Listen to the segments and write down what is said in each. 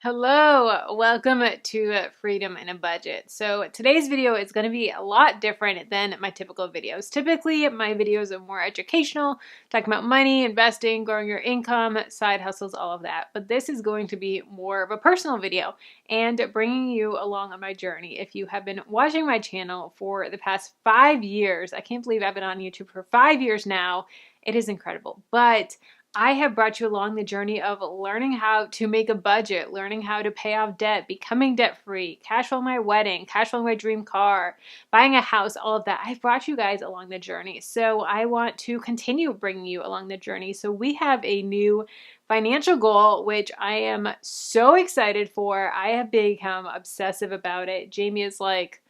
Hello, welcome to Freedom in a Budget. So today's video is going to be a lot different than my typical videos. Typically, my videos are more educational, talking about money, investing, growing your income, side hustles, all of that. But this is going to be more of a personal video and bringing you along on my journey. If you have been watching my channel for the past 5 years, I can't believe I've been on YouTube for 5 years now. It is incredible. But I have brought you along the journey of learning how to make a budget, learning how to pay off debt, becoming debt-free, cash flow my wedding, cash flow my dream car, buying a house, all of that. I've brought you guys along the journey. So I want to continue bringing you along the journey. So we have a new financial goal, which I am so excited for. I have become obsessive about it. Jamie is like,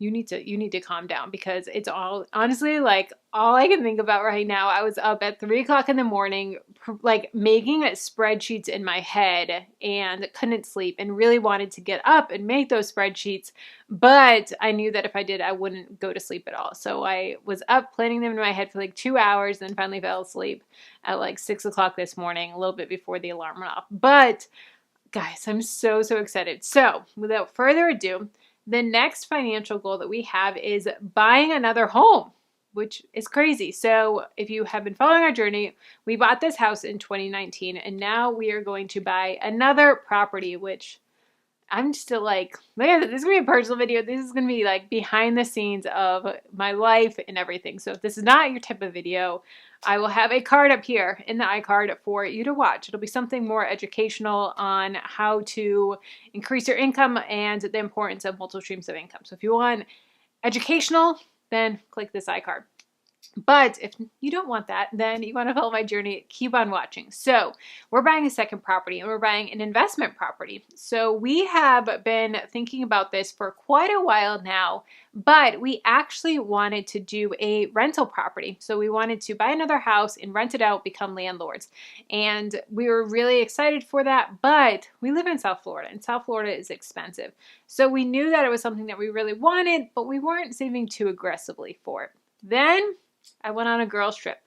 you need to calm down because it's all honestly like all I can think about right now. I was up at 3 o'clock in the morning, like making spreadsheets in my head and couldn't sleep and really wanted to get up and make those spreadsheets. But I knew that if I did, I wouldn't go to sleep at all. So I was up planning them in my head for like 2 hours, then finally fell asleep at like 6 o'clock this morning, a little bit before the alarm went off. But guys, I'm so excited. So without further ado, the next financial goal that we have is buying another home, which is crazy. So if you have been following our journey, we bought this house in 2019 and now we are going to buy another property, which I'm still like, man, this is going to be a personal video. This is going to be like behind the scenes of my life and everything. So if this is not your type of video, I will have a card up here in the iCard for you to watch. It'll be something more educational on how to increase your income and the importance of multiple streams of income. So if you want educational, then click this iCard. But if you don't want that, then you want to follow my journey, keep on watching. So we're buying a second property and we're buying an investment property. So we have been thinking about this for quite a while now, but we actually wanted to do a rental property. So we wanted to buy another house and rent it out, become landlords. And we were really excited for that, but we live in South Florida and South Florida is expensive. So we knew that it was something that we really wanted, but we weren't saving too aggressively for it. Then I went on a girls trip.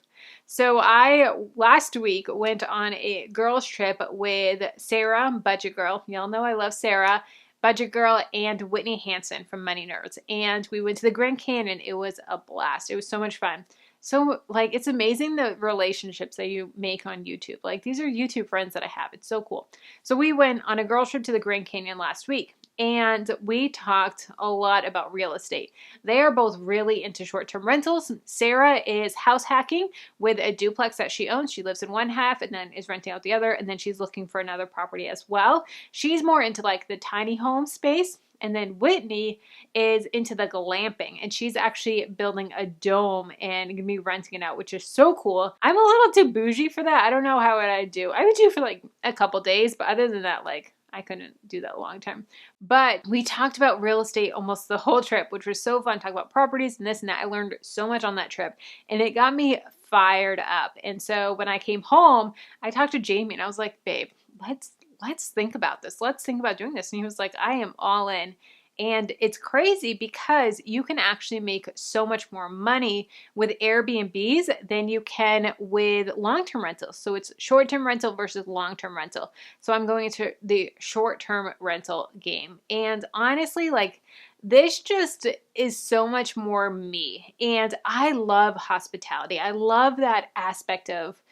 So I last week went on a girls trip with Sarah, Budget Girl. Y'all know I love Sarah, Budget Girl, and Whitney Hansen from Money Nerds. And we went to the Grand Canyon. It was a blast. It was so much fun. So like, it's amazing the relationships that you make on YouTube. Like these are YouTube friends that I have. It's so cool. So we went on a girls trip to the Grand Canyon last week. And we talked a lot about real estate. They are both really into short-term rentals. Sarah is house hacking with a duplex that she owns. She lives in one half and then is renting out the other, and then she's looking for another property as well. She's more into like the tiny home space. And then Whitney is into the glamping, and she's actually building a dome and gonna be renting it out, which is so cool. I'm a little too bougie for that. I don't know how I'd do. I would do for like a couple days, but other than that, like I couldn't do that a long time. But we talked about real estate almost the whole trip, which was so fun. Talk about properties and this and that. I learned so much on that trip and it got me fired up. And so when I came home, I talked to Jamie and I was like, babe, let's think about this. Let's think about doing this. And he was like, I am all in. And it's crazy because you can actually make so much more money with Airbnbs than you can with long-term rentals. So it's short-term rental versus long-term rental. So I'm going into the short-term rental game. And honestly, like this just is so much more me. And I love hospitality. I love that aspect of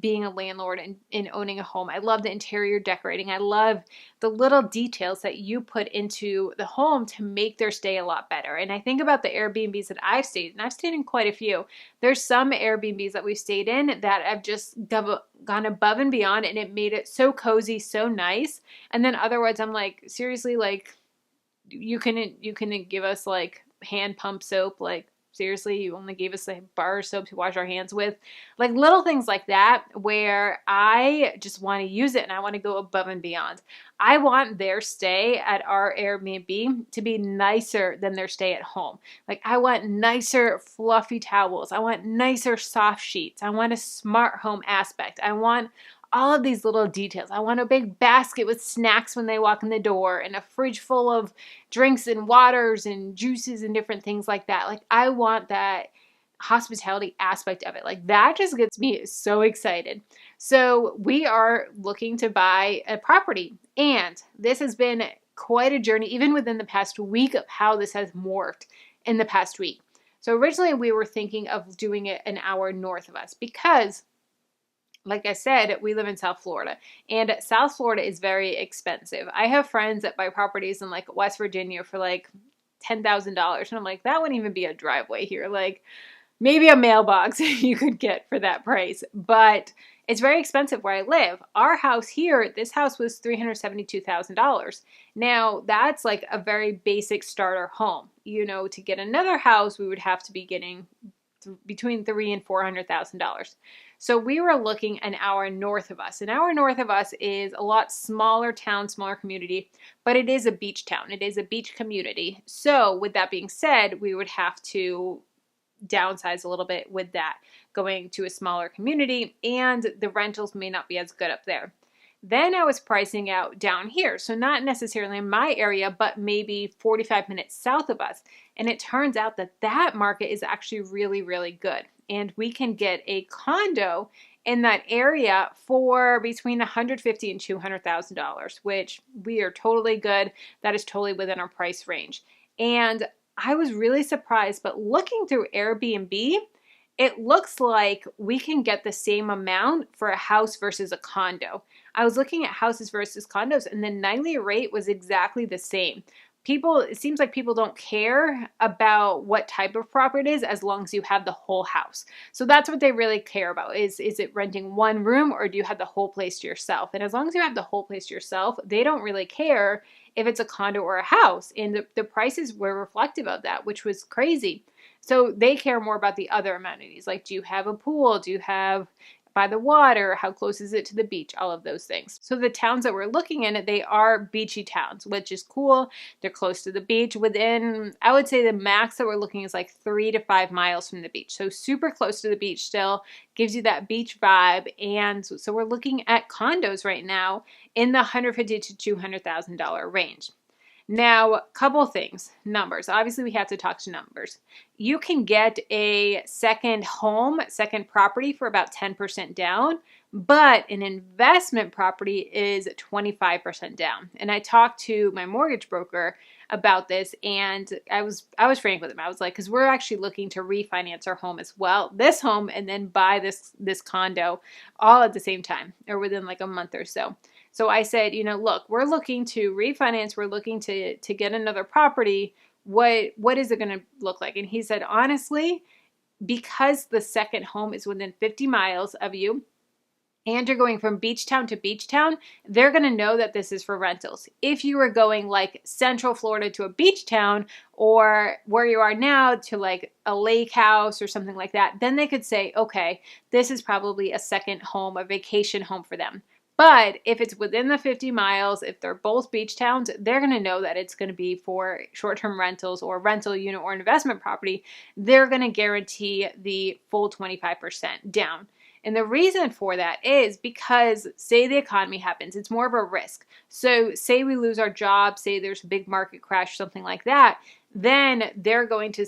being a landlord and owning a home. I love the interior decorating. I love the little details that you put into the home to make their stay a lot better. And I think about the Airbnbs that I've stayed in. I've stayed in quite a few. There's some Airbnbs that we've stayed in that have just gone above and beyond and it made it so cozy, so nice. And then otherwise I'm like, seriously, like you couldn't give us like hand pump soap, like seriously, you only gave us a bar of soap to wash our hands with. Like little things like that where I just want to use it and I want to go above and beyond. I want their stay at our Airbnb to be nicer than their stay at home. Like I want nicer fluffy towels. I want nicer soft sheets. I want a smart home aspect. I want all of these little details. I want a big basket with snacks when they walk in the door and a fridge full of drinks and waters and juices and different things like that. Like I want that hospitality aspect of it. Like that just gets me so excited. So we are looking to buy a property, and this has been quite a journey, even within the past week, of how this has morphed in the past week. So originally we were thinking of doing it an hour north of us because, like I said, we live in South Florida, and South Florida is very expensive. I have friends that buy properties in like West Virginia for like $10,000, and I'm like, that wouldn't even be a driveway here. Like maybe a mailbox you could get for that price, but it's very expensive where I live. Our house here, this house was $372,000. Now that's like a very basic starter home. You know, to get another house, we would have to be getting between $300,000 and $400,000. So we were looking an hour north of us. An hour north of us is a lot smaller town, smaller community, but it is a beach town. It is a beach community. So with that being said, we would have to downsize a little bit with that, going to a smaller community, and the rentals may not be as good up there. Then I was pricing out down here, so not necessarily in my area, but maybe 45 minutes south of us. And it turns out that that market is actually really, really good. And we can get a condo in that area for between $150,000 and $200,000, which we are totally good. That is totally within our price range. And I was really surprised, but looking through Airbnb, it looks like we can get the same amount for a house versus a condo. I was looking at houses versus condos, and the nightly rate was exactly the same. It seems like people don't care about what type of property it is as long as you have the whole house. So that's what they really care about. Is it renting one room, or do you have the whole place to yourself? And as long as you have the whole place to yourself, they don't really care if it's a condo or a house. And the prices were reflective of that, which was crazy. So they care more about the other amenities. Like, do you have a pool? Do you have by the water? How close is it to the beach? All of those things. So the towns that we're looking at, they are beachy towns, which is cool. They're close to the beach. Within, I would say the max that we're looking is like 3 to 5 miles from the beach. So super close to the beach still, gives you that beach vibe. And so we're looking at condos right now in the $150,000 to $200,000 range. Now, a couple things. Numbers. Obviously, we have to talk to numbers. You can get a second home, second property for about 10% down, but an investment property is 25% down. And I talked to my mortgage broker about this, and I was frank with him. I was like, because we're actually looking to refinance our home as well, this home, and then buy this condo all at the same time, or within like a month or so. So I said, look, we're looking to refinance. We're looking to get another property. What is it going to look like? And he said, honestly, because the second home is within 50 miles of you, and you're going from beach town to beach town, they're going to know that this is for rentals. If you were going like Central Florida to a beach town, or where you are now to like a lake house or something like that, then they could say, okay, this is probably a second home, a vacation home for them. But if it's within the 50 miles, if they're both beach towns, they're going to know that it's going to be for short-term rentals or rental unit or investment property. They're going to guarantee the full 25% down. And the reason for that is because, say the economy happens, it's more of a risk. So say we lose our job, say there's a big market crash, something like that, then they're going to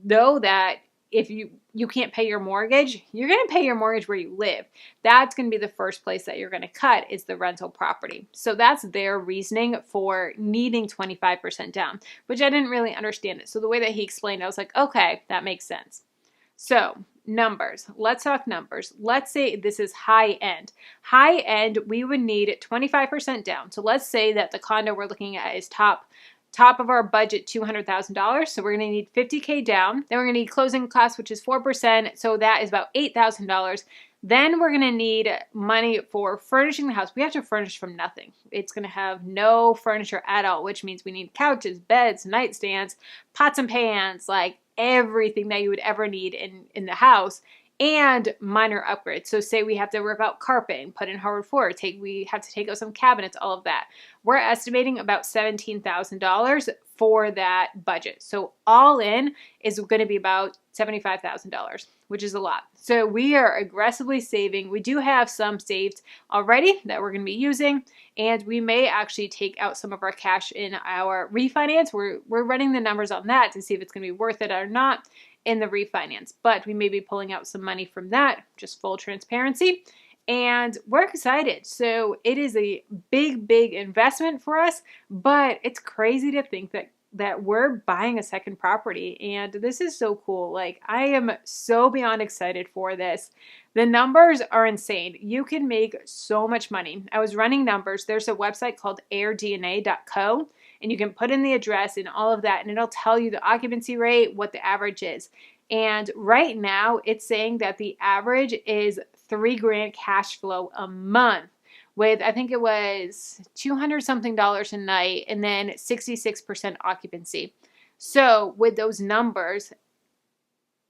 know that if you can't pay your mortgage, you're going to pay your mortgage where you live. That's going to be the first place that you're going to cut, is the rental property. So that's their reasoning for needing 25% down, which I didn't really understand it. So the way that he explained it, I was like, okay, that makes sense. So numbers, let's talk numbers. Let's say this is high end. High end, we would need 25% down. So let's say that the condo we're looking at is top of our budget, $200,000. So we're going to need $50,000 down. Then we're going to need closing costs, which is 4%. So that is about $8,000. Then we're going to need money for furnishing the house. We have to furnish from nothing. It's going to have no furniture at all, which means we need couches, beds, nightstands, pots and pans, like everything that you would ever need in the house, and minor upgrades. So say we have to rip out carpet and put in hardwood floor, we have to take out some cabinets, all of that. We're estimating about $17,000 for that budget. So all in is going to be about $75,000, which is a lot. So we are aggressively saving. We do have some saved already that we're going to be using, and we may actually take out some of our cash in our refinance. We're running the numbers on that to see if it's going to be worth it or not in the refinance, but we may be pulling out some money from that, just full transparency. And we're excited. So it is a big, big investment for us, but it's crazy to think that we're buying a second property, and this is so cool. Like, I am so beyond excited for this. The numbers are insane. You can make so much money. I was running numbers. There's a website called airdna.co, and you can put in the address and all of that, and it'll tell you the occupancy rate, what the average is. And right now it's saying that the average is $3,000 cash flow a month, with, I think it was 200 something dollars a night, and then 66% occupancy. So with those numbers,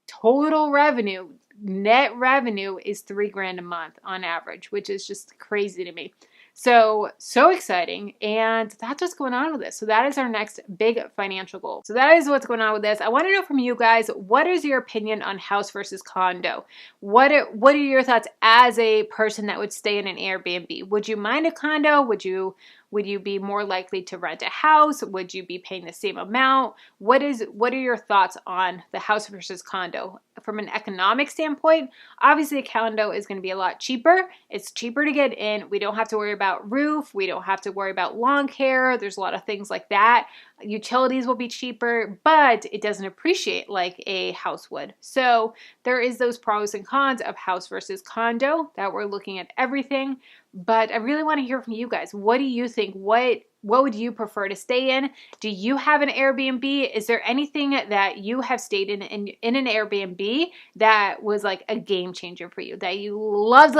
total revenue, net revenue is $3,000 a month on average, which is just crazy to me. So exciting. And that's what's going on with this. So that is our next big financial goal. So that is what's going on with this. I want to know from you guys, what is your opinion on house versus condo? What are your thoughts as a person that would stay in an Airbnb? Would you mind a condo? Would you be more likely to rent a house? Would you be paying the same amount? What are your thoughts on the house versus condo? From an economic standpoint, obviously a condo is going to be a lot cheaper. It's cheaper to get in. We don't have to worry about roof. We don't have to worry about lawn care. There's a lot of things like that. Utilities will be cheaper, but it doesn't appreciate like a house would. So there is those pros and cons of house versus condo that we're looking at everything. But I really want to hear from you guys. What do you think? What would you prefer to stay in? Do you have an Airbnb? Is there anything that you have stayed in an Airbnb that was like a game changer for you, that you loved?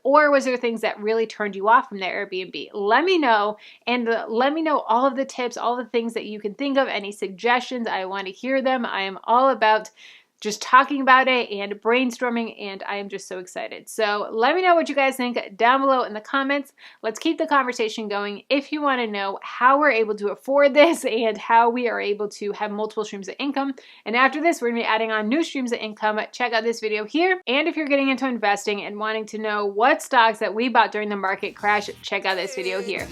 Or was there things that really turned you off from the Airbnb? Let me know, and let me know all of the tips, all the things that you can think of, any suggestions. I want to hear them. I am all about just talking about it and brainstorming, and I am just so excited. So let me know what you guys think down below in the comments. Let's keep the conversation going. If you want to know how we're able to afford this and how we are able to have multiple streams of income, and after this, we're going to be adding on new streams of income, check out this video here. And if you're getting into investing and wanting to know what stocks that we bought during the market crash, check out this video here.